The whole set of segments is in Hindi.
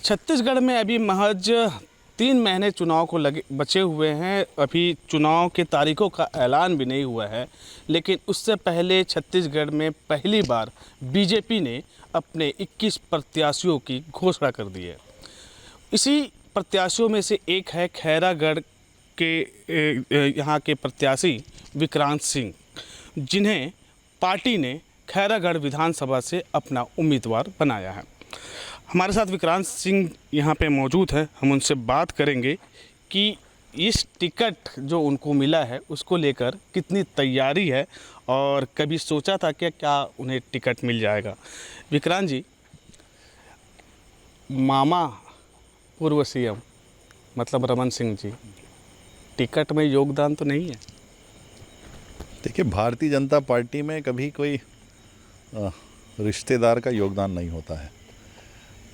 छत्तीसगढ़ में अभी महज 3 महीने चुनाव को लगे बचे हुए हैं। अभी चुनाव के तारीखों का ऐलान भी नहीं हुआ है, लेकिन उससे पहले छत्तीसगढ़ में पहली बार बीजेपी ने अपने 21 प्रत्याशियों की घोषणा कर दी है। इसी प्रत्याशियों में से एक है खैरागढ़ के यहाँ के प्रत्याशी विक्रांत सिंह, जिन्हें पार्टी ने खैरागढ़ विधानसभा से अपना उम्मीदवार बनाया है। हमारे साथ विक्रांत सिंह यहाँ पे मौजूद है। हम उनसे बात करेंगे कि इस टिकट जो उनको मिला है उसको लेकर कितनी तैयारी है और कभी सोचा था कि क्या उन्हें टिकट मिल जाएगा। विक्रांत जी, मामा पूर्व सीएम मतलब रमन सिंह जी, टिकट में योगदान तो नहीं है? देखिए, भारतीय जनता पार्टी में कभी कोई रिश्तेदार का योगदान नहीं होता है।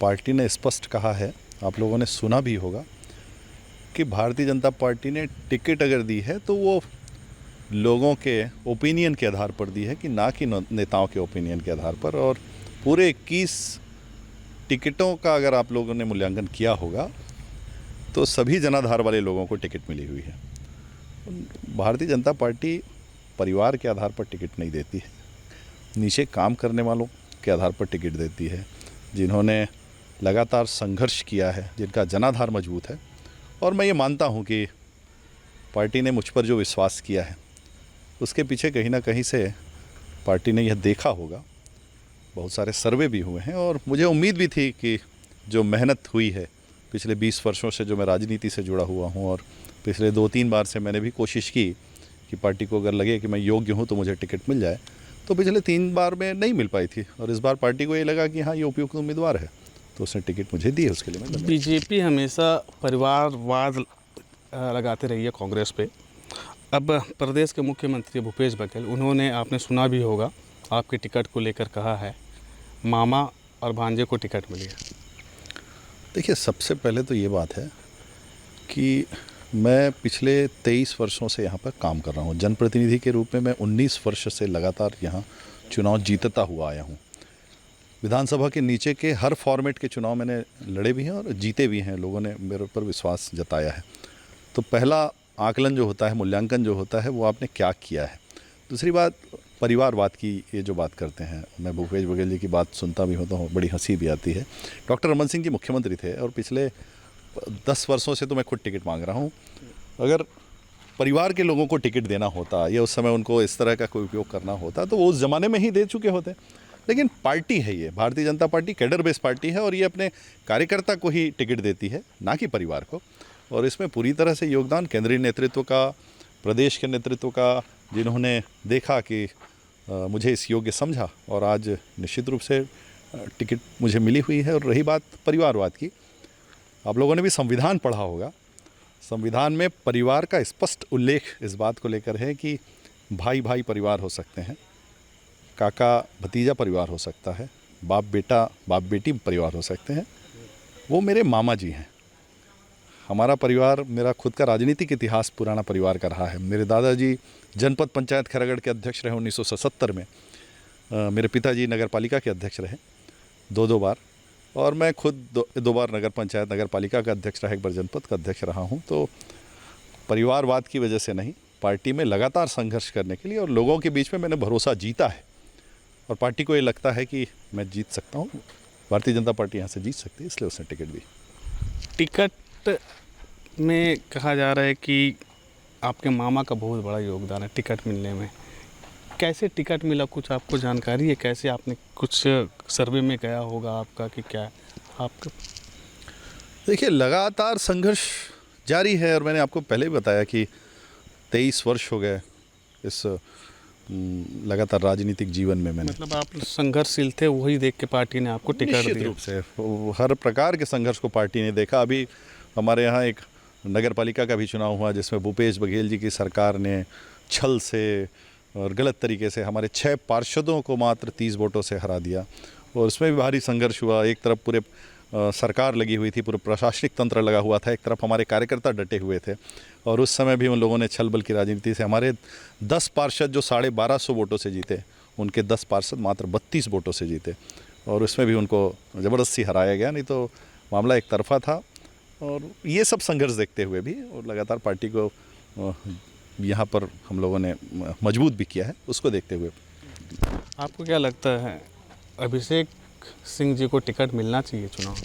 पार्टी ने स्पष्ट कहा है, आप लोगों ने सुना भी होगा, कि भारतीय जनता पार्टी ने टिकट अगर दी है तो वो लोगों के ओपिनियन के आधार पर दी है, कि ना कि नेताओं के ओपिनियन के आधार पर। और पूरे 21 टिकटों का अगर आप लोगों ने मूल्यांकन किया होगा तो सभी जनाधार वाले लोगों को टिकट मिली हुई है। भारतीय जनता पार्टी परिवार के आधार पर टिकट नहीं देती है, नीचे काम करने वालों के आधार पर टिकट देती है, जिन्होंने लगातार संघर्ष किया है, जिनका जनाधार मजबूत है। और मैं ये मानता हूँ कि पार्टी ने मुझ पर जो विश्वास किया है उसके पीछे कहीं ना कहीं से पार्टी ने यह देखा होगा। बहुत सारे सर्वे भी हुए हैं और मुझे उम्मीद भी थी कि जो मेहनत हुई है पिछले 20 वर्षों से, जो मैं राजनीति से जुड़ा हुआ हूँ, और पिछले 2-3 बार से मैंने भी कोशिश की कि पार्टी को अगर लगे कि मैं योग्य हूँ तो मुझे टिकट मिल जाए, तो पिछले 3 बार में नहीं मिल पाई थी। और इस बार पार्टी को ये लगा कि हाँ, ये उपयुक्त उम्मीदवार है, तो उसने टिकट मुझे दी है। उसके लिए मैं बीजेपी हमेशा परिवारवाद लगाते रही है कांग्रेस पे। अब प्रदेश के मुख्यमंत्री भूपेश बघेल, उन्होंने, आपने सुना भी होगा, आपके टिकट को लेकर कहा है मामा और भांजे को टिकट मिली है। देखिए, सबसे पहले तो ये बात है कि मैं पिछले 23 वर्षों से यहाँ पर काम कर रहा हूँ। जनप्रतिनिधि के रूप में मैं 19 वर्ष से लगातार यहाँ चुनाव जीतता हुआ आया हूँ। विधानसभा के नीचे के हर फॉर्मेट के चुनाव मैंने लड़े भी हैं और जीते भी हैं। लोगों ने मेरे ऊपर विश्वास जताया है। तो पहला आकलन जो होता है, मूल्यांकन जो होता है, वो आपने क्या किया है। दूसरी बात, परिवारवाद की ये जो बात करते हैं, मैं भूपेश बघेल जी की बात सुनता भी होता हूँ, बड़ी हंसी भी आती है। डॉक्टर रमन सिंह जी मुख्यमंत्री थे और पिछले 10 वर्षों से तो मैं खुद टिकट मांग रहा हूँ। अगर परिवार के लोगों को टिकट देना होता या उस समय उनको इस तरह का कोई उपयोग करना होता तो वो उस ज़माने में ही दे चुके होते। लेकिन पार्टी है ये, Bharatiya Janata party cadre based party है और ये अपने कार्यकर्ता को ही टिकट देती है, ना कि परिवार को। और इसमें पूरी तरह से योगदान केंद्रीय नेतृत्व का, प्रदेश के नेतृत्व का, जिन्होंने देखा कि मुझे इस योग्य समझा, और आज निश्चित रूप से टिकट मुझे मिली हुई है। और रही बात परिवारवाद की, आप लोगों ने भी संविधान पढ़ा होगा। संविधान में परिवार का स्पष्ट उल्लेख इस बात को लेकर है कि भाई भाई परिवार हो सकते हैं, काका भतीजा परिवार हो सकता है, बाप बेटा बाप बेटी परिवार हो सकते हैं। वो मेरे मामा जी हैं। हमारा परिवार, मेरा खुद का राजनीतिक इतिहास पुराना परिवार का रहा है। मेरे दादाजी जनपद पंचायत खैरागढ़ के अध्यक्ष रहे 1977 में। मेरे पिताजी नगर पालिका के अध्यक्ष रहे 2 बार, और मैं खुद 2 बार नगर पंचायत नगर पालिका का अध्यक्ष रहा, 1 बार जनपद का अध्यक्ष रहा हूँ। तो परिवारवाद की वजह से नहीं, पार्टी में लगातार संघर्ष करने के लिए और लोगों के बीच में मैंने भरोसा जीता है। और पार्टी को ये लगता है कि मैं जीत सकता हूँ, भारतीय जनता पार्टी यहाँ से जीत सकती है, इसलिए उसने टिकट दी। टिकट में कहा जा रहा है कि आपके मामा का बहुत बड़ा योगदान है टिकट मिलने में। कैसे टिकट मिला, कुछ आपको जानकारी है? कैसे, आपने कुछ सर्वे में गया होगा आपका कि क्या आपका? देखिए, लगातार संघर्ष जारी है और मैंने आपको पहले भी बताया कि 23 वर्ष हो गए इस लगातार राजनीतिक जीवन में। मैंने, मतलब आप संघर्षशील थे, वही देख के पार्टी ने आपको टिकट दिया? निश्चित रूप से हर प्रकार के संघर्ष को पार्टी ने देखा। अभी हमारे यहाँ एक नगर पालिका का भी चुनाव हुआ जिसमें भूपेश बघेल जी की सरकार ने छल से और गलत तरीके से हमारे 6 पार्षदों को मात्र 30 वोटों से हरा दिया। और उसमें भी भारी संघर्ष हुआ। एक तरफ पूरे सरकार लगी हुई थी, पूरा प्रशासनिक तंत्र लगा हुआ था, एक तरफ हमारे कार्यकर्ता डटे हुए थे। और उस समय भी उन लोगों ने छल बल की राजनीति से हमारे 10 पार्षद जो 1250 वोटों से जीते, उनके 10 पार्षद मात्र 32 वोटों से जीते। और उसमें भी उनको ज़बरदस्ती हराया गया, नहीं तो मामला एक तरफा था। और ये सब संघर्ष देखते हुए भी और लगातार पार्टी को यहाँ पर हम लोगों ने मजबूत भी किया है, उसको देखते हुए। आपको क्या लगता है अभिषेक सिंह जी को टिकट मिलना चाहिए चुनाव?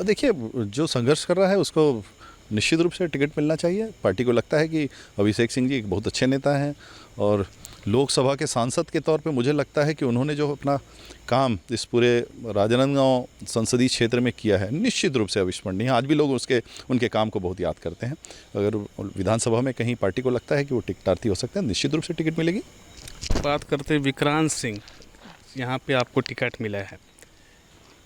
देखिए, जो संघर्ष कर रहा है उसको निश्चित रूप से टिकट मिलना चाहिए। पार्टी को लगता है कि अभिषेक सिंह जी एक बहुत अच्छे नेता हैं और लोकसभा के सांसद के तौर पे मुझे लगता है कि उन्होंने जो अपना काम इस पूरे राजनांदगांव संसदीय क्षेत्र में किया है, निश्चित रूप से अविस्मरणीय है। आज भी लोग उनके काम को बहुत याद करते हैं। अगर विधानसभा में कहीं पार्टी को लगता है कि वो टिकटार्थी हो सकते हैं, निश्चित रूप से टिकट मिलेगी। बात करते हैं विक्रांत सिंह, यहाँ पे आपको टिकट मिला है,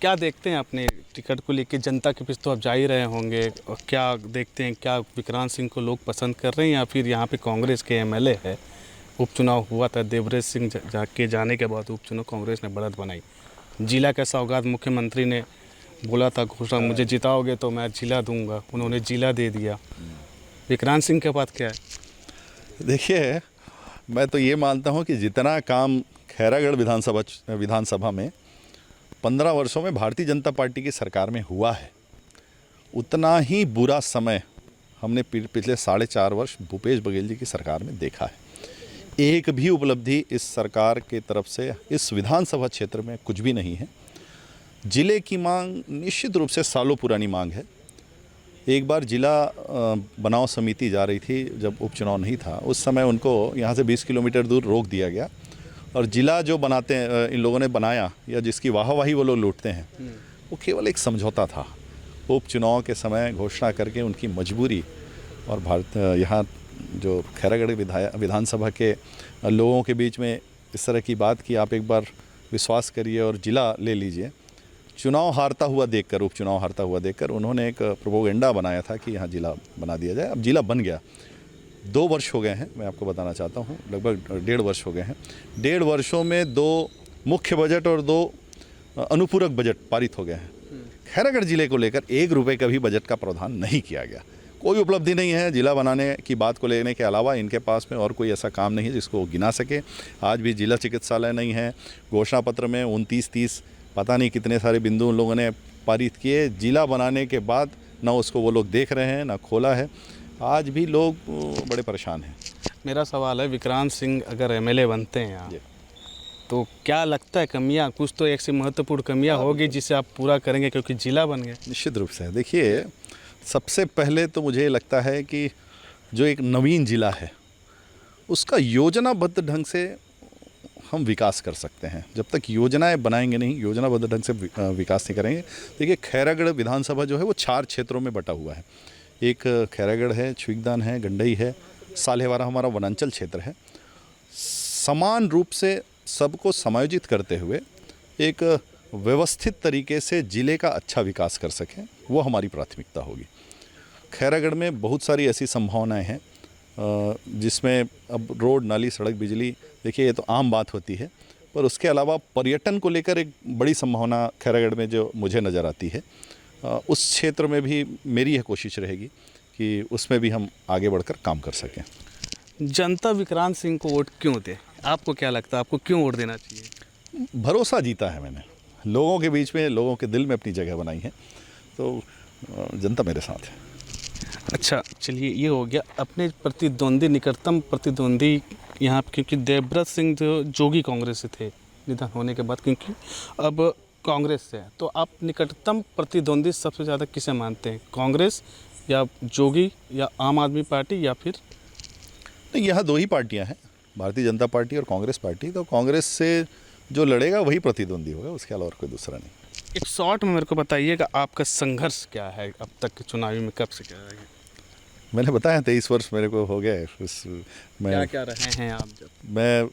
क्या देखते हैं अपने टिकट को लेके? जनता के बीच तो आप जा ही रहे होंगे, और क्या देखते हैं, क्या विक्रांत सिंह को लोग पसंद कर रहे हैं या फिर यहाँ पे कांग्रेस के एमएलए है? उपचुनाव हुआ था, देवराज सिंह के जाने के बाद उपचुनाव कांग्रेस ने बढ़त बनाई। जिला का सौगात मुख्यमंत्री ने बोला था, घोषणा मुझे जिताओगे तो मैं जिला दूंगा, उन्होंने जिला दे दिया। विक्रांत सिंह के बाद क्या है? देखिए, मैं तो ये मानता हूँ कि जितना काम खैरागढ़ विधानसभा में 15 वर्षों में भारतीय जनता पार्टी की सरकार में हुआ है, उतना ही बुरा समय हमने पिछले 4.5 वर्ष भूपेश बघेल जी की सरकार में देखा है। एक भी उपलब्धि इस सरकार के तरफ से इस विधानसभा क्षेत्र में कुछ भी नहीं है। जिले की मांग निश्चित रूप से सालों पुरानी मांग है। एक बार जिला बनाव समिति जा रही थी, जब उपचुनाव नहीं था, उस समय उनको यहाँ से 20 किलोमीटर दूर रोक दिया गया और जिला जो बनाते हैं इन लोगों ने बनाया या जिसकी वाहवाही वो लोग लूटते हैं, वो केवल एक समझौता था। उपचुनाव के समय घोषणा करके उनकी मजबूरी और यहाँ जो खैरागढ़ विधानसभा के लोगों के बीच में इस तरह की बात की, आप एक बार विश्वास करिए और जिला ले लीजिए। चुनाव हारता हुआ देखकर, उपचुनाव हारता हुआ देखकर उन्होंने एक प्रोपोगेंडा बनाया था कि यहाँ जिला बना दिया जाए। अब जिला बन गया। 2 वर्ष हो गए हैं, मैं आपको बताना चाहता हूँ, लगभग 1.5 वर्ष हो गए हैं। 1.5 वर्षों में 2 मुख्य बजट और 2 अनुपूरक बजट पारित हो गए हैं। खैरागढ़ जिले को लेकर 1 रुपये का भी बजट का प्रावधान नहीं किया गया। कोई उपलब्धि नहीं है जिला बनाने की बात को लेने के अलावा। इनके पास में और कोई ऐसा काम नहीं है जिसको वो गिना सके। आज भी जिला चिकित्सालय नहीं है। घोषणा पत्र में 29-30 पता नहीं कितने सारे बिंदु उन लोगों ने पारित किए। जिला बनाने के बाद ना उसको वो लोग देख रहे हैं, ना खोला है। आज भी लोग बड़े परेशान हैं। मेरा सवाल है, विक्रांत सिंह अगर एमएलए बनते हैं यहाँ, तो क्या लगता है कमियाँ, कुछ तो एक से महत्वपूर्ण कमियाँ होगी जिसे आप पूरा करेंगे क्योंकि जिला बन गया? निश्चित रूप से। देखिए, सबसे पहले तो मुझे लगता है कि जो एक नवीन जिला है उसका योजनाबद्ध ढंग से हम विकास कर सकते हैं। जब तक योजनाएं बनाएंगे नहीं, योजनाबद्ध ढंग से विकास नहीं करेंगे। देखिए, खैरागढ़ विधानसभा जो है वो 4 क्षेत्रों में बटा हुआ है। एक खैरागढ़ है, छुईकदान है, गंडई है, साल्हेवारा हमारा वनांचल क्षेत्र है। समान रूप से सबको समायोजित करते हुए एक व्यवस्थित तरीके से जिले का अच्छा विकास कर सकें, वो हमारी प्राथमिकता होगी। खैरागढ़ में बहुत सारी ऐसी संभावनाएं हैं जिसमें अब रोड, नाली, सड़क, बिजली, देखिए ये तो आम बात होती है, पर उसके अलावा पर्यटन को लेकर एक बड़ी संभावना खैरागढ़ में जो मुझे नज़र आती है, उस क्षेत्र में भी मेरी यह कोशिश रहेगी कि उसमें भी हम आगे बढ़कर काम कर सकें। जनता विक्रांत सिंह को वोट क्यों दे? आपको क्या लगता है, आपको क्यों वोट देना चाहिए? भरोसा जीता है मैंने, लोगों के बीच में, लोगों के दिल में अपनी जगह बनाई है, तो जनता मेरे साथ है। अच्छा, चलिए ये हो गया। अपने प्रतिद्वंदी, निकटतम प्रतिद्वंदी यहाँ, क्योंकि देवव्रत सिंह जो जोगी कांग्रेस से थे निधन होने के बाद, क्योंकि अब कांग्रेस से है, तो आप निकटतम प्रतिद्वंदी सबसे ज़्यादा किसे मानते हैं, कांग्रेस या जोगी या आम आदमी पार्टी या फिर? नहीं, यहाँ 2 ही पार्टियाँ हैं, भारतीय जनता पार्टी और कांग्रेस पार्टी। तो कांग्रेस से जो लड़ेगा वही प्रतिद्वंदी होगा, उसके अलावा और कोई दूसरा नहीं। एक शॉर्ट में मेरे को बताइएगा आपका संघर्ष क्या है अब तक के चुनावी में, कब से क्या है? मैंने बताया 23 वर्ष मेरे को हो गए। क्या रहे हैं आप? जब मैं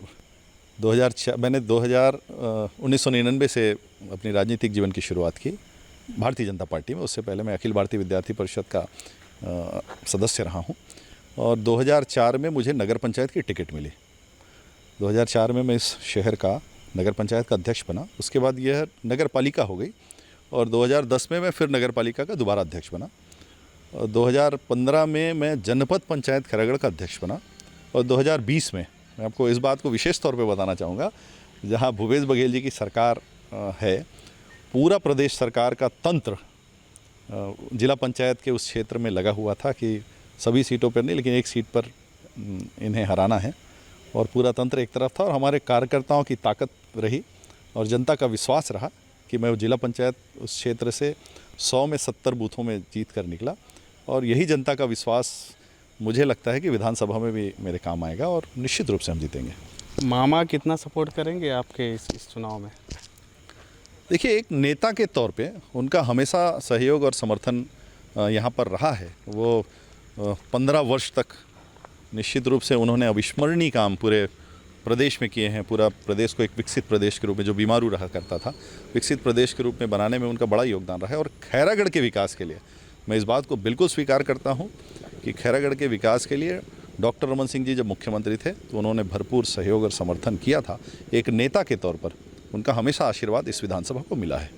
1999 से अपनी राजनीतिक जीवन की शुरुआत की भारतीय जनता पार्टी में। उससे पहले मैं अखिल भारतीय विद्यार्थी परिषद का सदस्य रहा हूँ और 2004 में मुझे नगर पंचायत की टिकट मिली। 2004 में मैं इस शहर का नगर पंचायत का अध्यक्ष बना। उसके बाद यह नगर पालिका हो गई और 2010 में मैं फिर नगर पालिका का दोबारा अध्यक्ष बना। और 2015 में मैं जनपद पंचायत खैरागढ़ का अध्यक्ष बना। और 2020 में मैं आपको इस बात को विशेष तौर पे बताना चाहूँगा, जहाँ भूपेश बघेल जी की सरकार है, पूरा प्रदेश सरकार का तंत्र जिला पंचायत के उस क्षेत्र में लगा हुआ था कि सभी सीटों पर नहीं लेकिन एक सीट पर इन्हें हराना है और पूरा तंत्र एक तरफ था और हमारे कार्यकर्ताओं की ताकत रही और जनता का विश्वास रहा कि मैं जिला पंचायत उस क्षेत्र से 100 में 70 बूथों में जीत कर निकला और यही जनता का विश्वास मुझे लगता है कि विधानसभा में भी मेरे काम आएगा और निश्चित रूप से हम जीतेंगे। मामा कितना सपोर्ट करेंगे आपके इस चुनाव में? देखिए, एक नेता के तौर पे उनका हमेशा सहयोग और समर्थन यहाँ पर रहा है। वो 15 वर्ष तक निश्चित रूप से उन्होंने अविस्मरणीय काम पूरे प्रदेश में किए हैं। पूरा प्रदेश को एक विकसित प्रदेश के रूप में, जो बीमारू रहा करता था, विकसित प्रदेश के रूप में बनाने में उनका बड़ा योगदान रहा है। और खैरागढ़ के विकास के लिए मैं इस बात को बिल्कुल स्वीकार करता हूँ कि खैरागढ़ के विकास के लिए डॉक्टर रमन सिंह जी जब मुख्यमंत्री थे तो उन्होंने भरपूर सहयोग और समर्थन किया था। एक नेता के तौर पर उनका हमेशा आशीर्वाद इस विधानसभा को मिला है।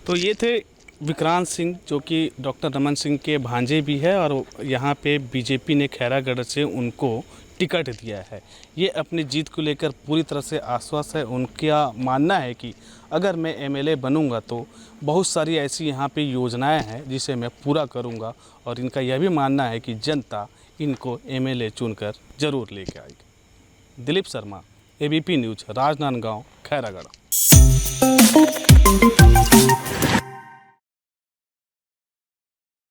तो ये थे विक्रांत सिंह, जो कि डॉक्टर रमन सिंह के भांजे भी है और यहाँ पे बीजेपी ने खैरागढ़ से उनको टिकट दिया है। ये अपनी जीत को लेकर पूरी तरह से आश्वस्त है। उनका मानना है कि अगर मैं एमएलए बनूंगा तो बहुत सारी ऐसी यहाँ पे योजनाएं हैं जिसे मैं पूरा करूंगा और इनका यह भी मानना है कि जनता इनको एमएलए चुनकर ज़रूर लेके आएगी। Dilip Sharma, ABP news, Rajnandgaon, Khairagarh.